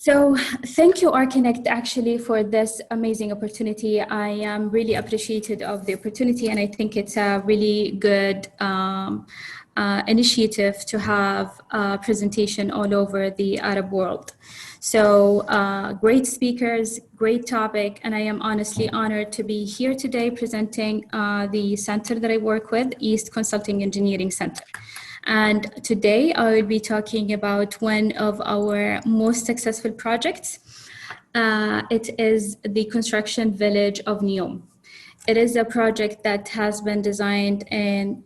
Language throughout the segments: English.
So thank you, ArchiNet, actually, for this amazing opportunity. I am really appreciative of the opportunity, and I think it's a really good initiative to have a presentation all over the Arab world. So great speakers, great topic, and I am honestly honored to be here today presenting the center that I work with, East Consulting Engineering Center. And today I will be talking about one of our most successful projects. It is the construction village of Neom. It is a project that has been designed and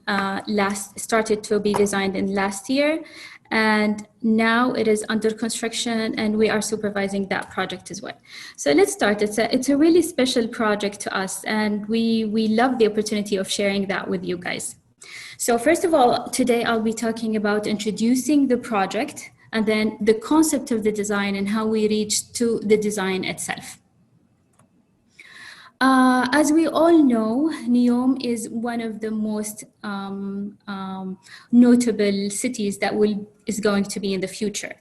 started to be designed in last year, and now it is under construction, and we are supervising that project as well. So let's start. It's a really special project to us, and we love the opportunity of sharing that with you guys. So first of all, today I'll be talking about introducing the project and then the concept of the design and how we reached to the design itself. As we all know, Neom is one of the most notable cities that is going to be in the future.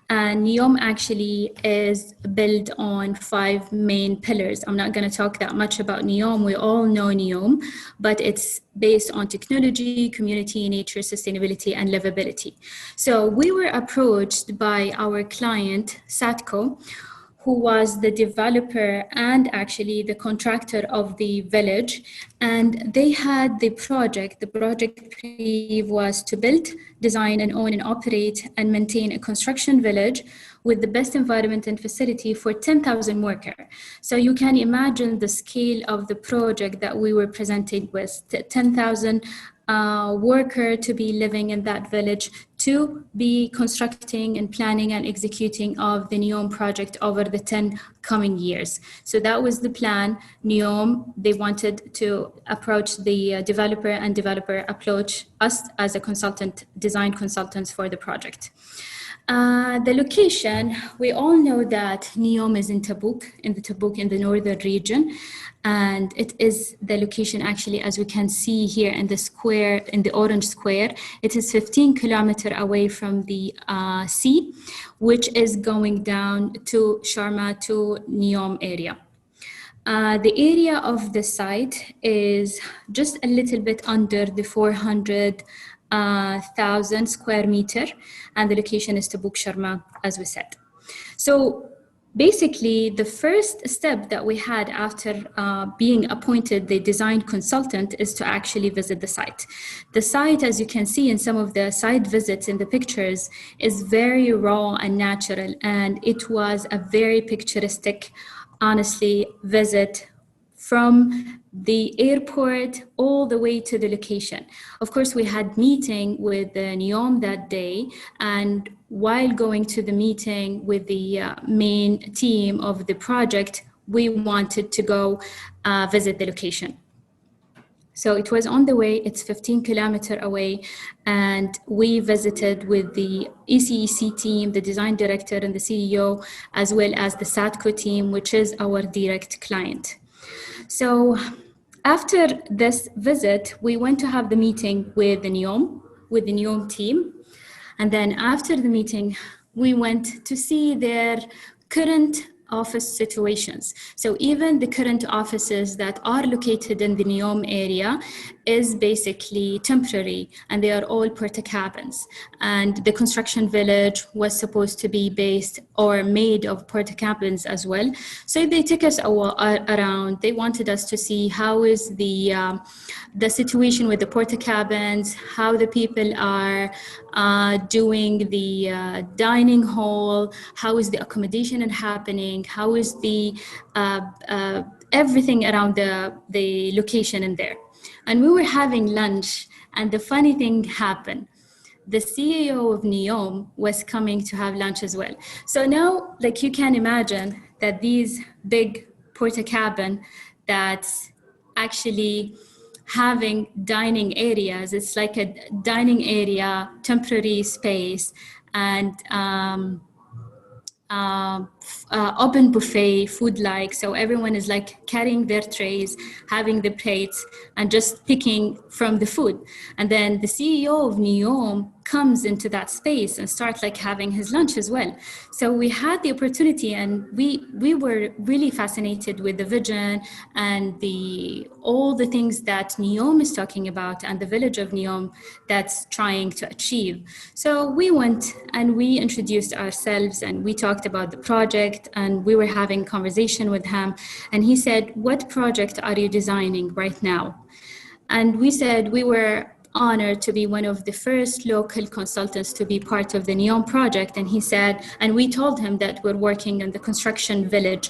And Neom actually is built on 5 main pillars. I'm not going to talk that much about Neom. We all know Neom, but it's based on technology, community, nature, sustainability, and livability. So we were approached by our client, Satco, who was the developer and actually the contractor of the village. And they had the project brief was to build, design, and own and operate and maintain a construction village with the best environment and facility for 10,000 workers. So you can imagine the scale of the project that we were presenting with 10,000 worker to be living in that village, to be constructing and planning and executing of the Neom project over the 10 coming years. So that was the plan. Neom, they wanted to approach the developer, and developer approach us as a consultant, design consultants for the project. The location, we all know that Neom is in Tabuk, in the northern region. And it is the location actually, as we can see here in the square, in the orange square, it is 15 kilometers away from the sea, which is going down to Sharma to Neom area. The area of the site is just a little bit under the 400,000 square meter, and the location is Tabuk Sharma, as we said. So basically, the first step that we had after being appointed the design consultant is to actually visit the site. The site, as you can see in some of the site visits in the pictures, is very raw and natural, and it was a very picturesque, honestly, visit from the airport all the way to the location. Of course, we had meeting with Neom that day, and while going to the meeting with the main team of the project, we wanted to go visit the location. So it was on the way, it's 15 kilometers away, and we visited with the ECEC team, the design director and the CEO, as well as the Satco team, which is our direct client. So after this visit, we went to have the meeting with the Neom team. And then after the meeting, we went to see their current office situations. So even the current offices that are located in the Neom area is basically temporary, and they are all porta cabins. And the construction village was supposed to be based or made of porta cabins as well. So they took us around. They wanted us to see how is the situation with the porta cabins, how the people are doing the dining hall, how is the accommodation happening, how is the everything around the location in there. And we were having lunch, and the funny thing happened. The CEO of Neom was coming to have lunch as well. So now, like, you can imagine that these big porta cabin that's actually having dining areas, it's like a dining area, temporary space, and open buffet, food like, so everyone is like carrying their trays, having the plates, and just picking from the food. And then the CEO of NEOM comes into that space and starts like having his lunch as well. So we had the opportunity, and we were really fascinated with the vision and all the things that NEOM is talking about and the village of NEOM that's trying to achieve. So we went and we introduced ourselves and we talked about the project, and we were having conversation with him, and he said, "What project are you designing right now?" And we said we were honored to be one of the first local consultants to be part of the NEOM project. And he said, and we told him that we're working on the construction village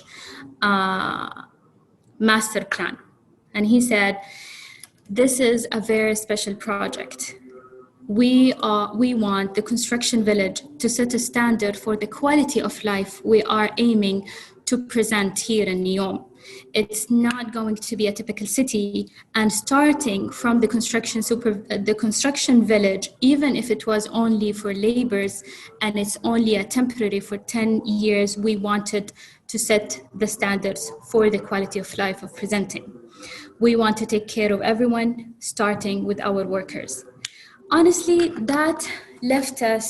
master plan. And he said, "This is a very special project. We want the construction village to set a standard for the quality of life we are aiming to present here in NEOM. It's not going to be a typical city, and starting from the construction village, even if it was only for laborers and it's only a temporary for 10 years, we wanted to set the standards for the quality of life of presenting. We want to take care of everyone, starting with our workers." Honestly, that left us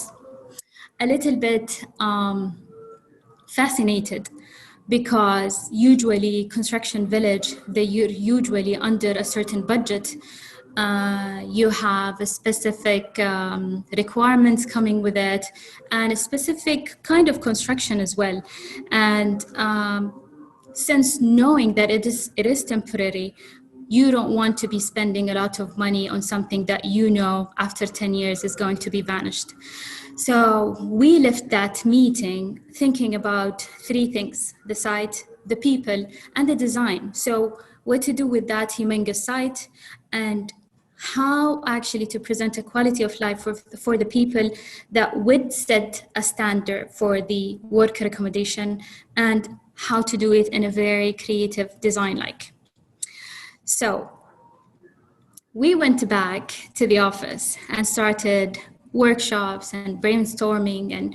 a little bit fascinated, because usually construction village, they're usually under a certain budget. You have a specific requirements coming with it, and a specific kind of construction as well. And since knowing that it is temporary, you don't want to be spending a lot of money on something that you know after 10 years is going to be vanished. So we left that meeting thinking about three things: the site, the people, and the design. So what to do with that humongous site, and how actually to present a quality of life for the people that would set a standard for the worker accommodation, and how to do it in a very creative design-like. So we went back to the office and started workshops and brainstorming, and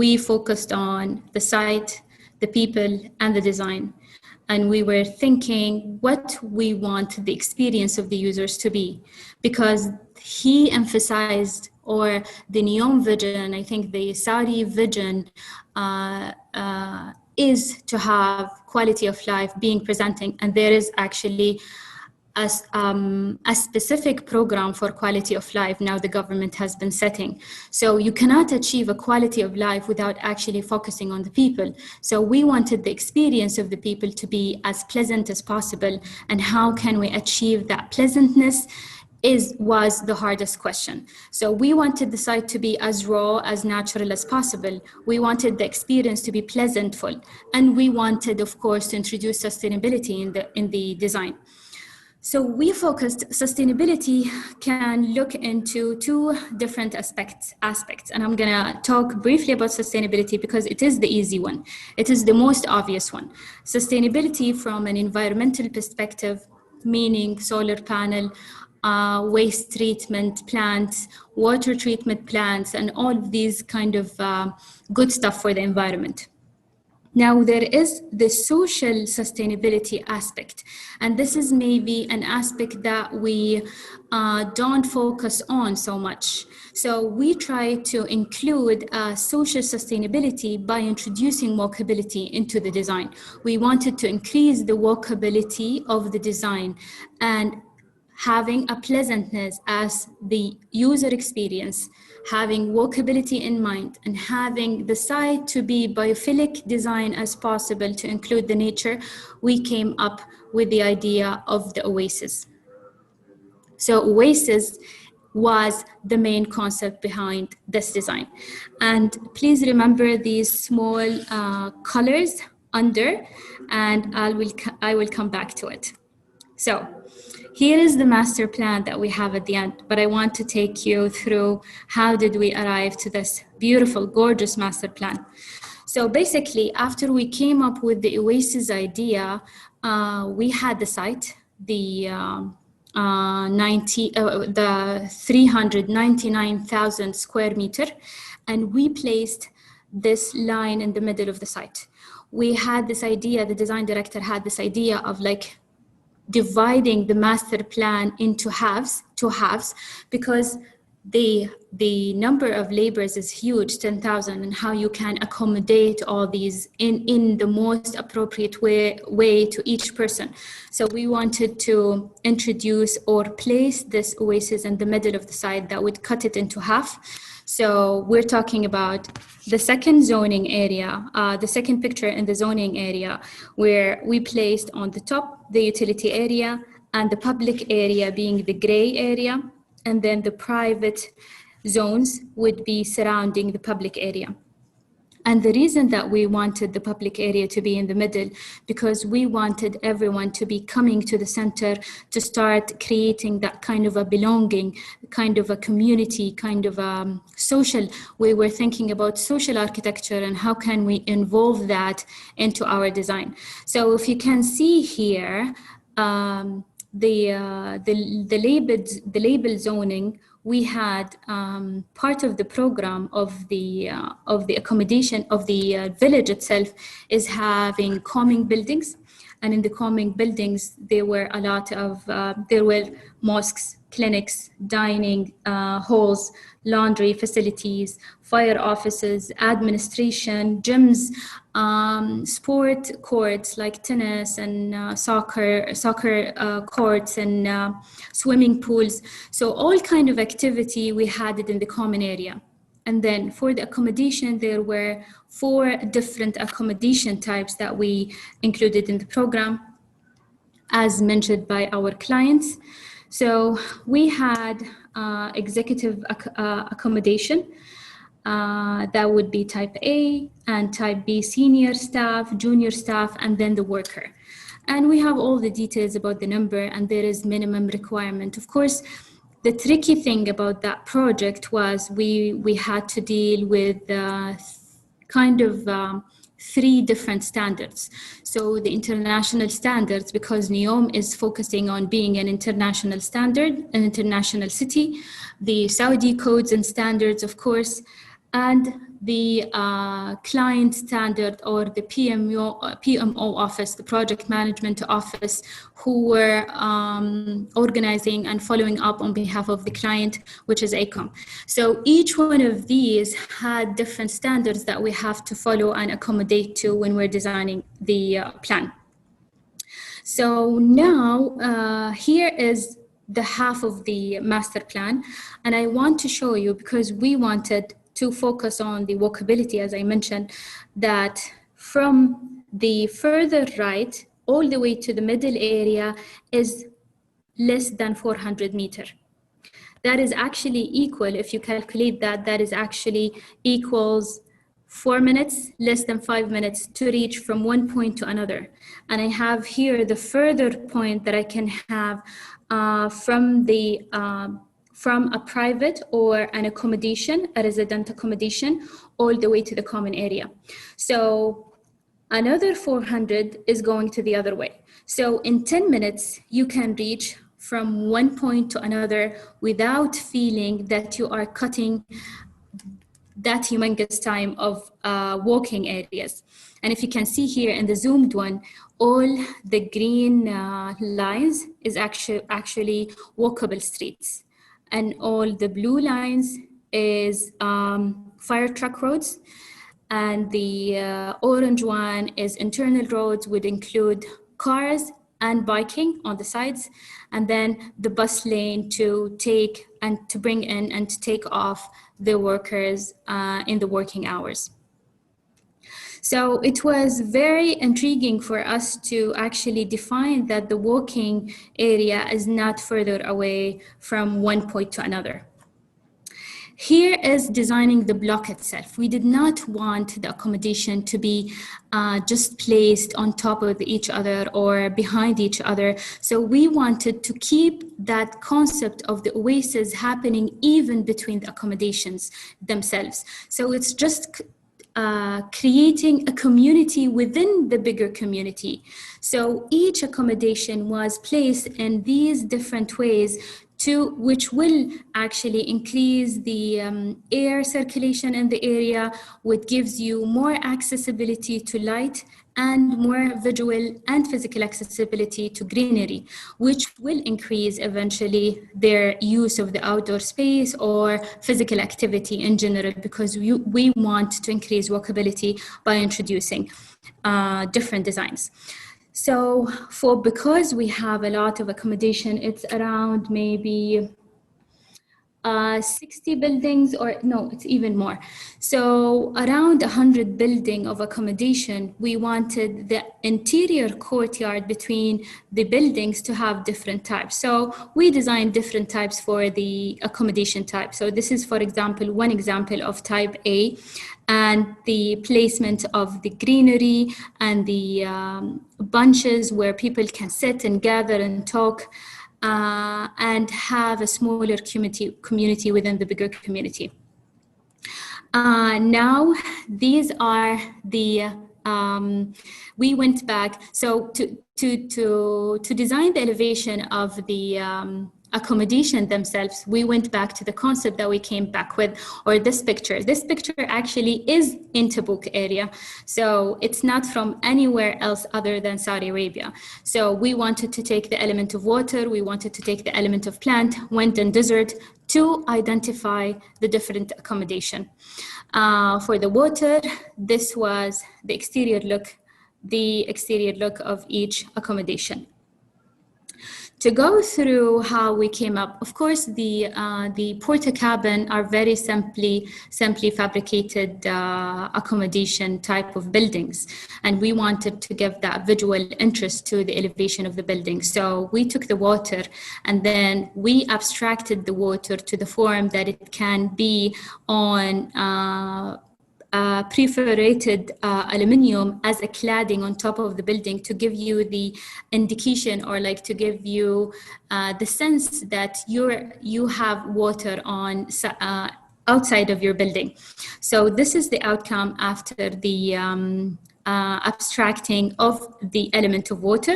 we focused on the site, the people, and the design. And we were thinking what we want the experience of the users to be, because he emphasized, or the NEOM vision, I think the Saudi vision is to have quality of life being presenting, and there is actually a specific program for quality of life now the government has been setting. So you cannot achieve a quality of life without actually focusing on the people. So we wanted the experience of the people to be as pleasant as possible, and how can we achieve that pleasantness was the hardest question. So we wanted the site to be as raw, as natural as possible. We wanted the experience to be pleasantful, and we wanted, of course, to introduce sustainability in the design. So we focused, sustainability can look into two different aspects, and I'm gonna talk briefly about sustainability because it is the easy one. It is the most obvious one. Sustainability from an environmental perspective, meaning solar panel, waste treatment plants, water treatment plants, and all of these kind of good stuff for the environment. Now, there is the social sustainability aspect, and this is maybe an aspect that we don't focus on so much. So we try to include social sustainability by introducing walkability into the design. We wanted to increase the walkability of the design and having a pleasantness as the user experience, having walkability in mind, and having the site to be biophilic design as possible to include the nature, we came up with the idea of the oasis. So oasis was the main concept behind this design. And please remember these small colors under, and I will come back to it. So here is the master plan that we have at the end, but I want to take you through how did we arrive to this beautiful, gorgeous master plan. So basically, after we came up with the oasis idea, we had the site, the 399,000 square meter, and we placed this line in the middle of the site. We had this idea, the design director had this idea of like dividing the master plan into two halves, because the number of laborers is huge, 10,000, and how you can accommodate all these in the most appropriate way to each person. So we wanted to introduce or place this oasis in the middle of the site that would cut it into half. So we're talking about the second zoning area, the second picture in the zoning area, where we placed on the top the utility area and the public area being the gray area, and then the private zones would be surrounding the public area. And the reason that we wanted the public area to be in the middle, because we wanted everyone to be coming to the center to start creating that kind of a belonging, kind of a community, kind of a social. We were thinking about social architecture and how can we involve that into our design. So if you can see here, the label zoning, we had part of the program of the accommodation of the village itself is having calming buildings, and in the calming buildings there were a lot of there were mosques, clinics, dining halls, laundry facilities, fire offices, administration, gyms, sport courts like tennis and soccer courts and swimming pools. So all kind of activity, we had it in the common area. And then for the accommodation, there were 4 different accommodation types that we included in the program, as mentioned by our clients. So we had executive accommodation, that would be type A, and type B, senior staff, junior staff, and then the worker. And we have all the details about the number, and there is minimum requirement. Of course, the tricky thing about that project was we had to deal with kind of 3 different standards. So the international standards, because NEOM is focusing on being an international standard, an international city, the Saudi codes and standards, of course, and the client standard, or the PMO office, the project management office, who were organizing and following up on behalf of the client, which is ACOM. So each one of these had different standards that we have to follow and accommodate to when we're designing the plan. So now here is the half of the master plan, and I want to show you, because we wanted to focus on the walkability, as I mentioned, that from the further right all the way to the middle area is less than 400 meters. That is actually equal, if you calculate that, that is actually equals 4 minutes, less than 5 minutes to reach from one point to another. And I have here the further point that I can have from a private or an accommodation, a resident accommodation, all the way to the common area. So another 400 is going to the other way. So in 10 minutes, you can reach from one point to another without feeling that you are cutting that humongous time of walking areas. And if you can see here in the zoomed one, all the green lines is actually walkable streets. And all the blue lines is fire truck roads. And the orange one is internal roads, would include cars and biking on the sides. And then the bus lane to take and to bring in and to take off the workers in the working hours. So it was very intriguing for us to actually define that the walking area is not further away from one point to another. Here is designing the block itself. We did not want the accommodation to be just placed on top of each other or behind each other. So we wanted to keep that concept of the oasis happening even between the accommodations themselves. So it's just creating a community within the bigger community. So each accommodation was placed in these different ways which will actually increase the air circulation in the area, which gives you more accessibility to light and more visual and physical accessibility to greenery, which will increase eventually their use of the outdoor space or physical activity in general, because we want to increase walkability by introducing different designs. So because we have a lot of accommodation, it's around maybe 60 buildings, or no, it's even more. So around 100 building of accommodation, we wanted the interior courtyard between the buildings to have different types. So we designed different types for the accommodation type. So this is, for example, one example of type A, and the placement of the greenery and the bunches where people can sit and gather and talk, and have a smaller community within the bigger community. Now, these are the, we went back, so to design the elevation of the accommodation themselves, we went back to the concept that we came back with, or this picture. This picture actually is in Tabuk area. So it's not from anywhere else other than Saudi Arabia. So we wanted to take the element of water, we wanted to take the element of plant, wind and desert to identify the different accommodation. For the water, this was the exterior look of each accommodation. To go through how we came up, of course, the porta cabin are very simply fabricated accommodation type of buildings, and we wanted to give that visual interest to the elevation of the building. So we took the water and then we abstracted the water to the form that it can be on perforated aluminum as a cladding on top of the building, to give you the indication, or like to give you the sense that you have water on outside of your building. So this is the outcome after the abstracting of the element of water.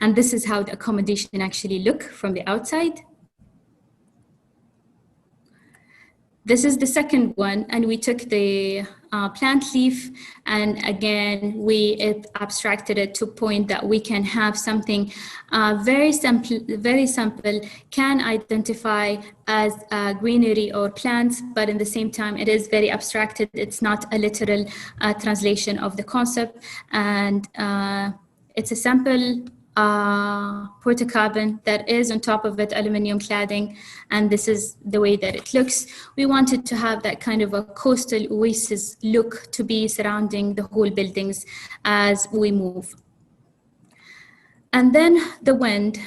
And this is how the accommodation actually look from the outside. This is the second one, and we took the plant leaf, and again, we abstracted it to a point that we can have something very simple, can identify as greenery or plants, but in the same time, it is very abstracted. It's not a literal translation of the concept, and it's a simple porta cabin that is on top of it aluminum cladding, and this is the way that it looks. We wanted to have that kind of a coastal oasis look to be surrounding the whole buildings as we move. And then the wind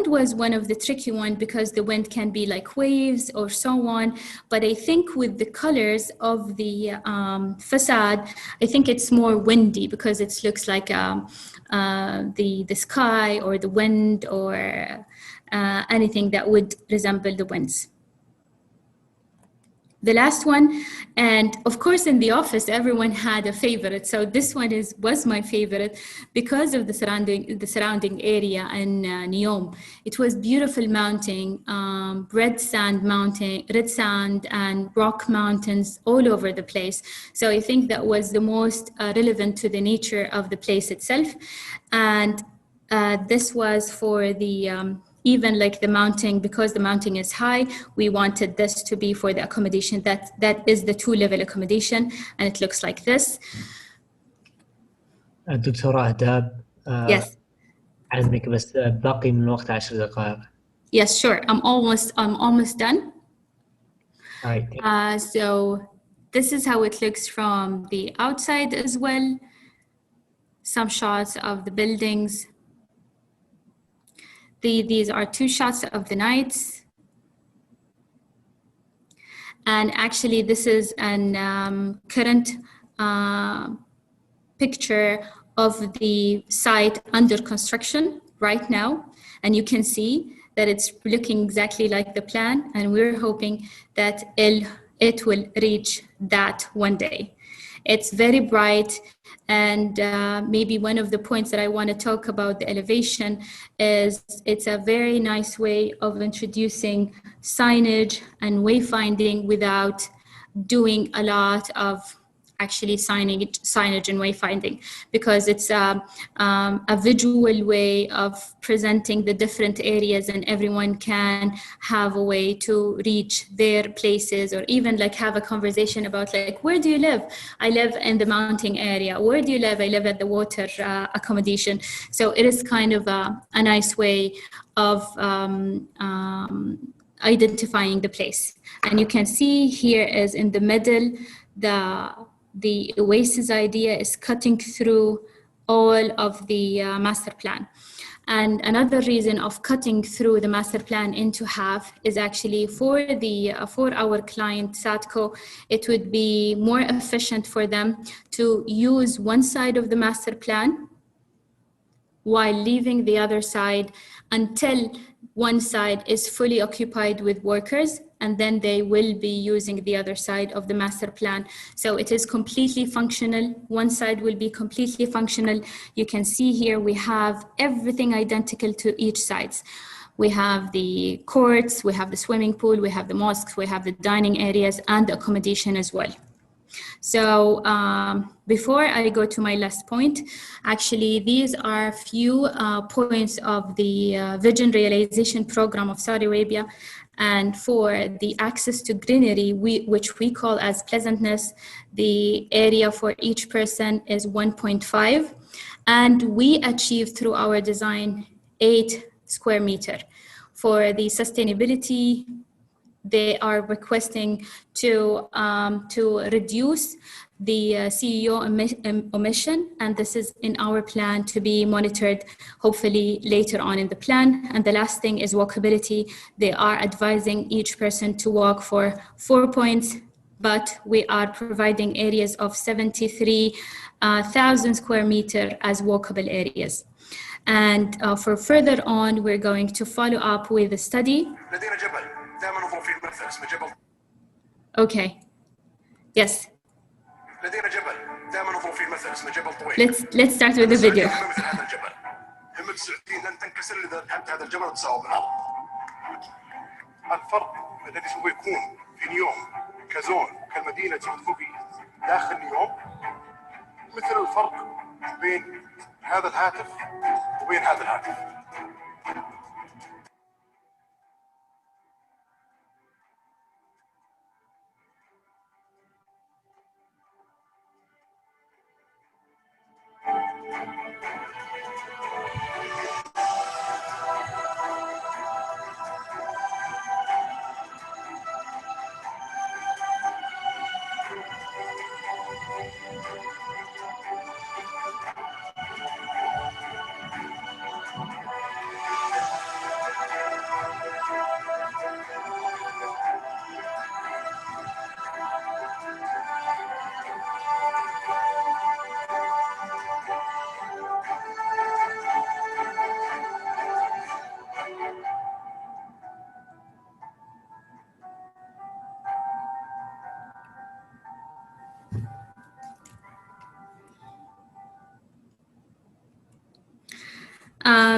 was one of the tricky ones, because the wind can be like waves or so on. But I think with the colors of the facade, I think it's more windy, because it looks like the sky or the wind or anything that would resemble the winds. The last one, and of course in the office everyone had a favorite, so this one was my favorite because of the surrounding area in Neom. It was beautiful mountain, red sand and rock mountains all over the place. So I think that was the most relevant to the nature of the place itself. And this was for the even like the mountain, because the mountain is high, we wanted this to be for the accommodation. That is the 2-level accommodation, and it looks like this. الدكتوراه أهداب. Yes. عندك بس باقي من الوقت 10 دقائق. Yes, sure. I'm almost done. Right. So this is how it looks from the outside as well. Some shots of the buildings. These are 2 shots of the nights. And actually this is an current picture of the site under construction right now. And you can see that it's looking exactly like the plan. And we're hoping that it will reach that one day. It's very bright. And maybe one of the points that I want to talk about the elevation is it's a very nice way of introducing signage and wayfinding without doing a lot of actually signage and wayfinding, because it's a visual way of presenting the different areas, and everyone can have a way to reach their places, or even like have a conversation about like, where do you live? I live in the mountain area. Where do you live? I live at the water accommodation. So it is kind of a nice way of identifying the place. And you can see here is in the middle, the Oasis idea is cutting through all of the master plan. And another reason of cutting through the master plan into half is actually for our client Satco, it would be more efficient for them to use one side of the master plan while leaving the other side until one side is fully occupied with workers, and then they will be using the other side of the master plan. So it is completely functional. One side will be completely functional. You can see here we have everything identical to each side. We have the courts, we have the swimming pool, we have the mosques, we have the dining areas and the accommodation as well. So before I go to my last point, actually these are a few points of the Vision Realization Program of Saudi Arabia. And for the access to greenery, which we call as pleasantness, the area for each person is 1.5. And we achieved through our design 8 square meter. For the sustainability, they are requesting to reduce the CEO emission, and this is in our plan to be monitored hopefully later on in the plan. And the last thing is walkability. They are advising each person to walk for 4 points, but we are providing areas of 73,000 square meter as walkable areas. And for further on, we're going to follow up with a study. Okay. Yes. لدينا جبل دائما نضرب فيه المثل اسمه جبل طويل. Let's start with the video. مثل هذا الجبل. همة السعوديين لن تنكسر إذا ذهبت هذا الجبل وتساوي بالأرض. الفرق الذي سوف يكون في نيوم كزون كالمدينة فوقي داخل نيوم مثل الفرق بين هذا الهاتف وبين هذا الهاتف.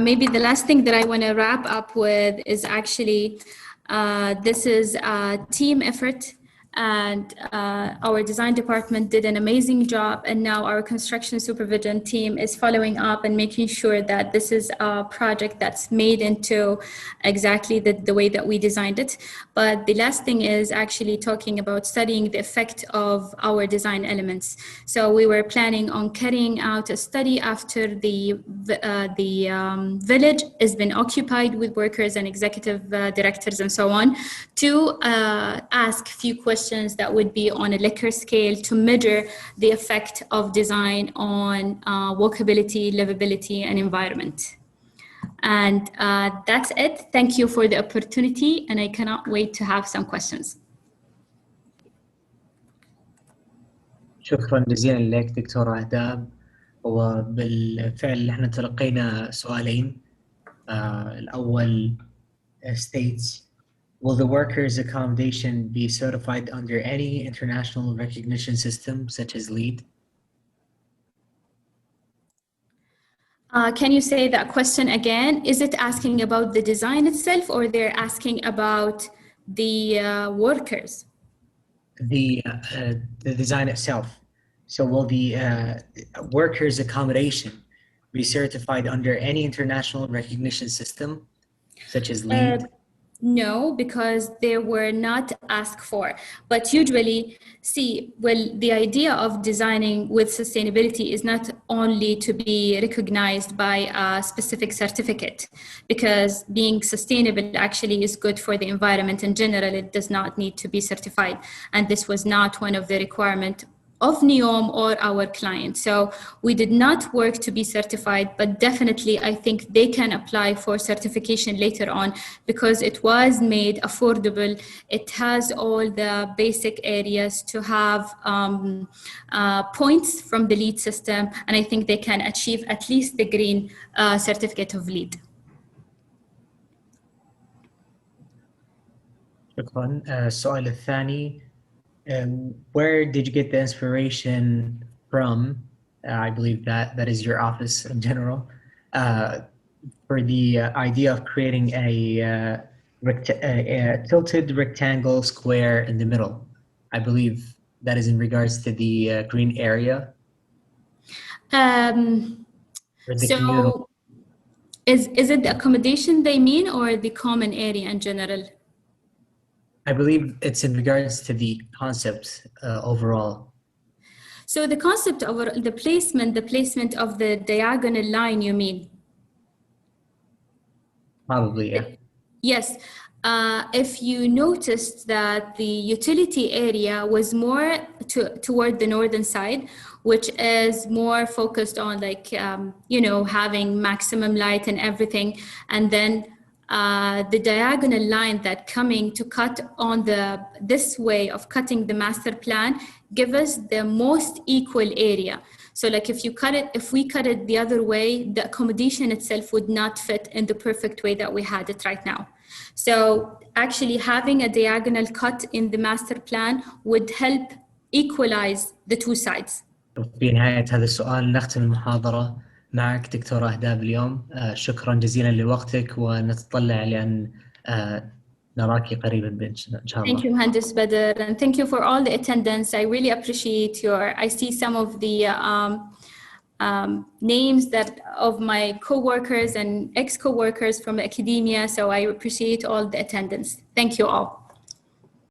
Maybe the last thing that I want to wrap up with is actually this is a team effort, and our design department did an amazing job, and now our construction supervision team is following up and making sure that this is a project that's made into exactly the way that we designed it. But the last thing is actually talking about studying the effect of our design elements. So we were planning on carrying out a study after the village has been occupied with workers and executive directors and so on, to ask a few questions that would be on a Likert scale to measure the effect of design on walkability, livability, and environment. And that's it. Thank you for the opportunity, and I cannot wait to have some questions. شكرا جزيلا لك دكتورة أهداب. وبالفعل احنا تلقينا سؤالين. الأول states, will the workers' accommodation be certified under any international recognition system such as LEED? Can you say that question again? Is it asking about the design itself, or they're asking about the workers? The design itself. So will the workers' accommodation be certified under any international recognition system, such as LEED? No, because they were not asked for. But usually, the idea of designing with sustainability is not only to be recognized by a specific certificate, because being sustainable actually is good for the environment in general. It does not need to be certified. And this was not one of the requirements of NEOM or our clients. So we did not work to be certified, but definitely I think they can apply for certification later on because it was made affordable. It has all the basic areas to have points from the LEED system, and I think they can achieve at least the green certificate of LEED. شكرا. السؤال الثاني. Where did you get the inspiration from? I believe that is your office in general, for the idea of creating a tilted rectangle square in the middle. I believe that is in regards to the green area. So is it the accommodation they mean, or the common area in general? I believe it's in regards to the concept overall. So the concept of the placement of the diagonal line, you mean? Probably, yeah. Yes. If you noticed that the utility area was more toward the northern side, which is more focused on having maximum light and everything, and then the diagonal line that coming to cut on this way of cutting the master plan give us the most equal area. So like if we cut it the other way, the accommodation itself would not fit in the perfect way that we had it right now. So actually having a diagonal cut in the master plan would help equalize the two sides. في نهاية هذا السؤال نختم المحاضرة معك دكتورة أهداب اليوم. شكرا جزيلا لوقتك، ونتطلع لأن نراك قريبا إن شاء الله. Thank you, Mhandis Badr, and thank you for all the attendance. I really appreciate I see some of the names of my co-workers and ex-co-workers from academia, so I appreciate all the attendance. Thank you all.